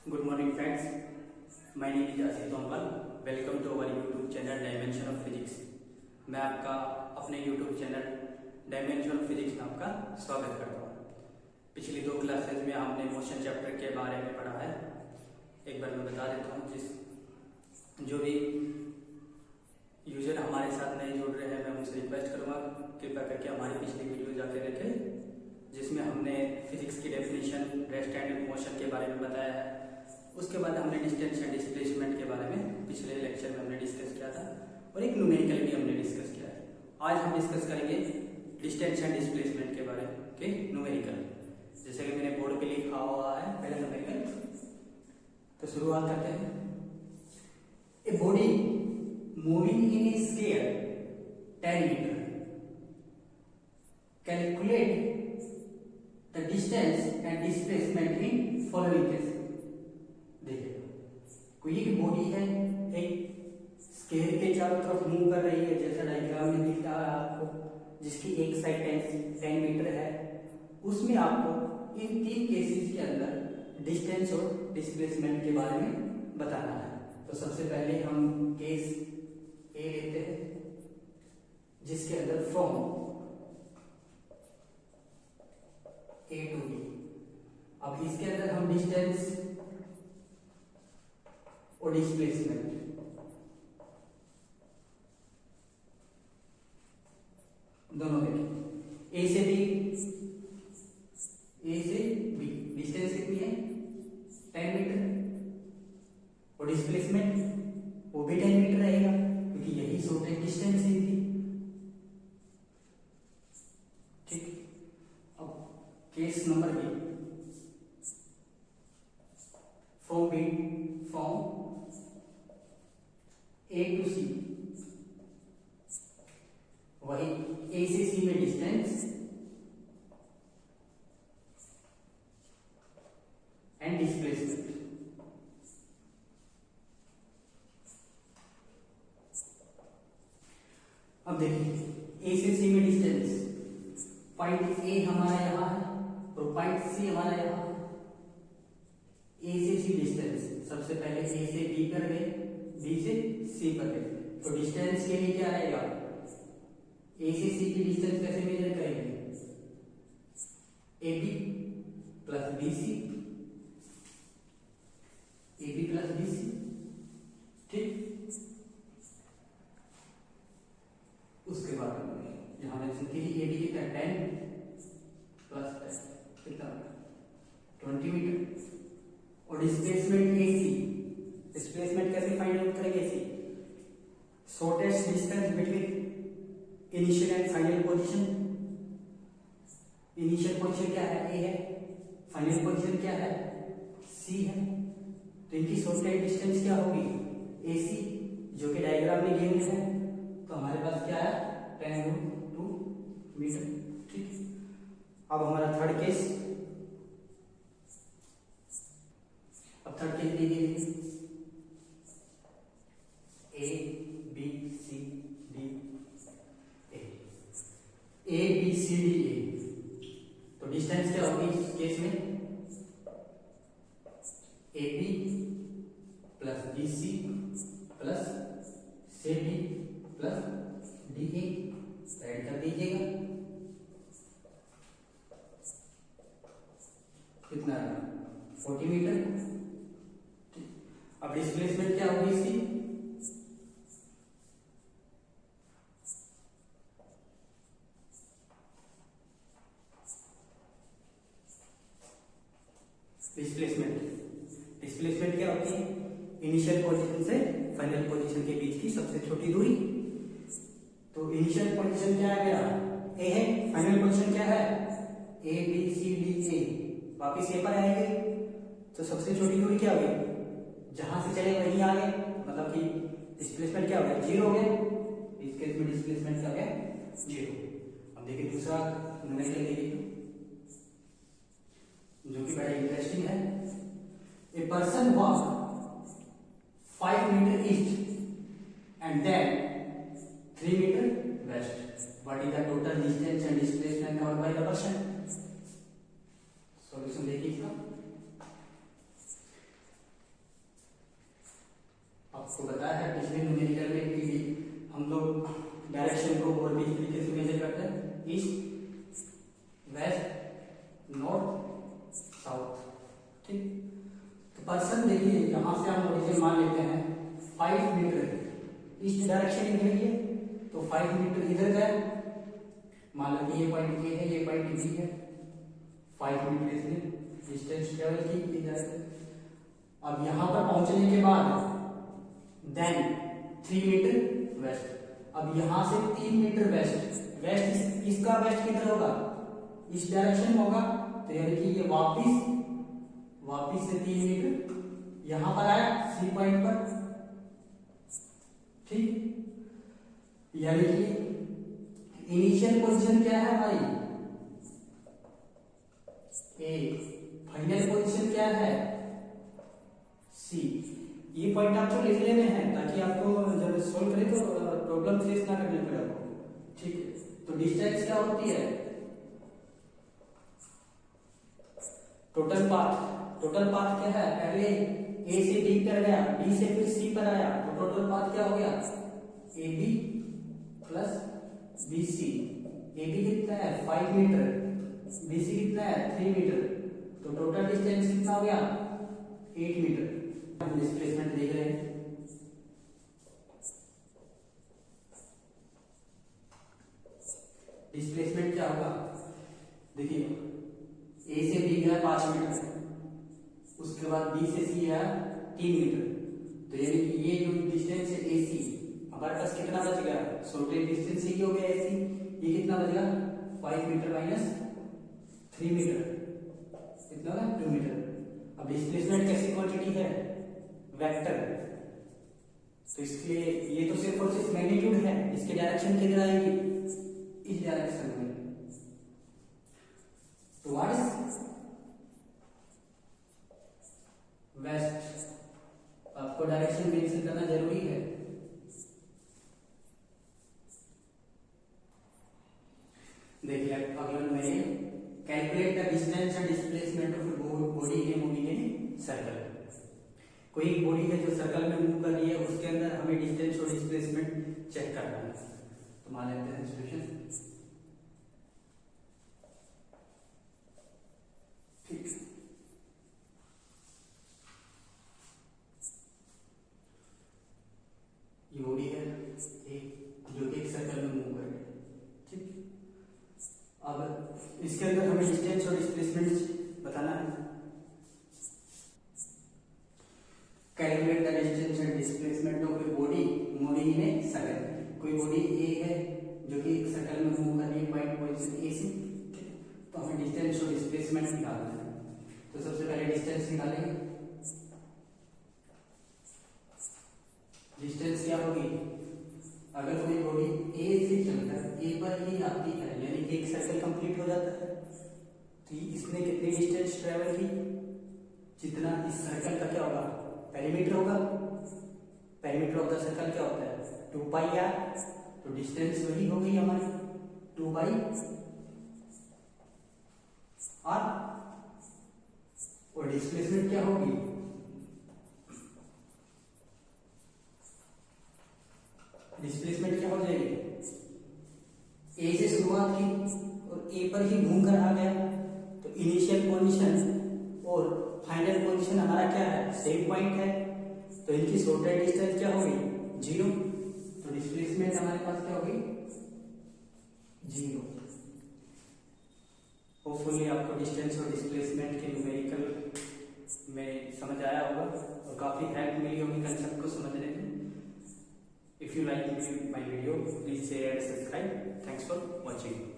Good morning friends, my name is Asit Tongal. Welcome to our YouTube channel Dimension of Physics. मैं आपका अपने YouTube channel Dimension of Physics में आपका स्वागत करता हूँ। पिछली 2 क्लासेज में हमने मोशन चैप्टर के बारे में पढ़ा है। एक बार मैं बता देता हूँ, जो भी यूजर हमारे साथ नए जुड़ रहे हैं, मैं उनसे रिक्वेस्ट करूँगा कृपया करके हमारी पिछली वीडियो जाके देखें, जिसमें हमने फिजिक्स की डेफिनेशन, रेस्ट एंड मोशन के बारे में बताया है। उसके बाद हमने डिस्टेंस एंड डिस्प्लेसमेंट के बारे में पिछले लेक्चर में हमने डिस्कस किया था और एक न्यूमेरिकल भी हमने डिस्कस किया है। आज हम डिस्कस करेंगे डिस्टेंस एंड डिस्प्लेसमेंट के बारे में के न्यूमेरिकल। जैसे कि मैंने बोर्ड पे लिखा हुआ है पहले न्यूमेरिकल, तो शुरुआत करते हैं। A body moving in a square 10 metre, calculate the distance and displacement in following case. देखिए, कोई एक बॉडी है, एक स्केयर के चारों तरफ मूव कर रही है, जैसा डायग्राम में दिख रहा है आपको, जिसकी एक साइड 10 मीटर है। उसमें आपको इन 3 केसेस के अंदर डिस्टेंस और डिस्प्लेसमेंट के बारे में बताना है। तो सबसे पहले हम केस ए लेते हैं, जिसके अंदर फ्रॉम ए टू बी। अब इसके अंदर हम डिस्टेंस और डिस्प्लेसमेंट दोनों देखें। ए से बी डिस्टेंस कितनी है? 10 मीटर। और डिस्प्लेसमेंट वो भी 10 मीटर रहेगा, क्योंकि यही शॉर्टेस्ट डिस्टेंस ही थी। ठीक, अब case number B, from A to C. वही ए से सी में डिस्टेंस एंड डिस्प्लेसमेंट। अब देखिए, ए से सी में डिस्टेंस, पॉइंट ए हमारा यहां है और पॉइंट सी हमारा यहां है। ए से सी डिस्टेंस, सबसे पहले ए से बी पर गए, बी से सी पर गए, तो डिस्टेंस के लिए क्या आएगा? ए से सी की डिस्टेंस कैसे मेजर करेंगे? A B plus B C, A B plus B C. ठीक, उसके बाद यहां मेंशन कीजिए, ए बी कितना है? 10 प्लस 10 कितना? 20 मीटर। और डिस्प्लेसमेंट ए सी, डिस्प्लेसमेंट कैसे फाइंड आउट करेंगे? See shortest distance between initial and final position. Initial position क्या है? ए है। फाइनल पोजीशन क्या है? सी है। तो इनकी शॉर्टेस्ट डिस्टेंस क्या होगी? ए सी, जो कि डायग्राम में गिवन है। तो हमारे पास क्या है? 10√2 मीटर। ठीक, अब हमारा थर्ड केस। अब थर्ड केस देखिए, A B C D A B C D A. तो डिस्टेंस क्या होगी इस केस में? A B plus B C plus C D plus D A. Add कर दीजिएगा, कितना? 40 मीटर। अब डिस्प्लेसमेंट क्या होगी इसकी? डिस्प्लेसमेंट क्या होती है? इनिशियल पोजीशन से फाइनल पोजीशन के बीच की सबसे छोटी दूरी। तो इनिशियल पोजीशन क्या है मेरा? ए है। फाइनल पोजीशन क्या है? A B C D A. वापिस ए पर आएंगे, तो सबसे छोटी दूरी क्या होगी? जहां से चले वहीं आ गए, मतलब कि डिस्प्लेसमेंट क्या हो गया? 0 हो गया। इस केस में डिस्प्लेसमेंट क्या हो गया? 0। अब देखिए दूसरा न्यूमेरिकल देखिए, जो कि बड़ा इंटरेस्टिंग है। A person walk 5 metre east and then 3 metre west. What is the total distance and displacement covered by the person? Solution देखिए इसका। आपको बताया है पिछले न्यूमेरिकल में कि हम लोग डायरेक्शन को और भी इस तरीके से मेजर करते हैं, ईस्ट वेस्ट नॉर्थ साउथ। ठीक, तो पर्सन देखिए यहाँ से हम ओरिजिन मान लेते हैं 5 मीटर, ईस्ट डायरेक्शन इधर ही है तो 5 मीटर इधर गए, मान लो कि ये पॉइंट ए है, ये पॉइंट बी है, 5 मीटर इसने डिस्टेंस ट्रेवल की इधर। अब यहाँ पर पहुंचने के बाद देन 3 मीटर वेस्ट, अब यहाँ से 3 मीटर वेस्ट, वेस्ट इसका वेस्ट किधर होगा, इस डायरेक्शन में होगा, तो यानी कि ये वापिस से 3 मीटर यहाँ पर आया सी पॉइंट पर। ठीक, यानी कि इनिशियल पोजीशन क्या है हमारी ए, फाइनल पोजीशन क्या है सी। ये पॉइंट आपको लिख लेने हैं ताकि आपको जब सोल्व करें तो प्रॉब्लम फेस ना करने पड़े आपको। ठीक है, तो डिस्टेंस क्या होती है, टोटल पाथ क्या है, पहले ए से बी पर गया, बी से फिर सी पर आया, तो टोटल पाथ क्या हो गया A B plus B C. A B कितना है 5 मीटर, बी सी कितना है 3 मीटर, तो टोटल डिस्टेंस कितना हो गया 8 मीटर। हम डिस्प्लेसमेंट देख रहे हैं, डिस्प्लेसमेंट क्या होगा, देखिए ए से बी गया 5 मीटर, उसके बाद बी से सी आया 3 मीटर, तो यानी कि ये जो डिस्टेंस है ए सी, हमारे पास कितना बच गया, शॉर्टेज डिस्टेंस ही हो गया ए सी, ये कितना बच गया 5 मीटर माइनस 3 मीटर, कितना होगा 2 मीटर। अब डिस्प्लेसमेंट कैसी क्वांटिटी है, वेक्टर, तो इसके ये तो सिर्फ और सिर्फ मैग्नीट्यूड है, इसके डायरेक्शन किधर आएगी, इस डायरेक्शन में। तो व्हाट इज वेस्ट, आपको डायरेक्शन मेंशन करना जरूरी है। देखिए अगला में calculate the distance and displacement of body in moving in circle. कोई एक बॉडी है जो सर्कल में मूव कर रही है, उसके अंदर हमें डिस्टेंस और डिस्प्लेसमेंट चेक करना है। तो मान लेते हैं सिचुएशन, ठीक, ये बॉडी है जो कि एक सर्कल में मूव कर रही है। ठीक, अब इसके अंदर हमें डिस्टेंस और डिस्प्लेसमेंट बताना है। Calculate the distance and displacement of A body moving in a circle. कोई बॉडी ए है जो कि एक सर्कल में मूव कर रही है पॉइंट पोजीशन ए से, तो हमें डिस्टेंस और डिस्प्लेसमेंट निकालना है। तो सबसे पहले डिस्टेंस निकालेंगे, डिस्टेंस क्या होगी, अगर कोई बॉडी ए से चलकर ए पर ही आती है, यानी कि एक सर्कल कंप्लीट हो जाता है, तो इसने कितनी डिस्टेंस ट्रेवल की, जितना इस सर्कल का क्या होगा पेरीमीटर होगा, पेरीमीटर ऑफ द सर्कल क्या होता है 2 पाई आर, तो डिस्टेंस वही हो गई हमारी 2 पाई आर। और डिस्प्लेसमेंट क्या होगी, डिस्प्लेसमेंट क्या हो जाएगी, ए से शुरुआत की और ए पर ही घूम कर आ गया, तो इनिशियल पोजीशन और फाइनल पोजीशन हमारा क्या है सेम पॉइंट है, तो इनकी शॉर्टेज डिस्टेंस क्या होगी 0, तो डिस्प्लेसमेंट हमारे पास क्या होगी 0। होपफुली आपको डिस्टेंस और डिस्प्लेसमेंट के न्यूमेरिकल में समझ आया होगा और काफी हेल्प मिली होगी कंसेप्ट को समझने में। If you like my video, please share and subscribe. Thanks for watching.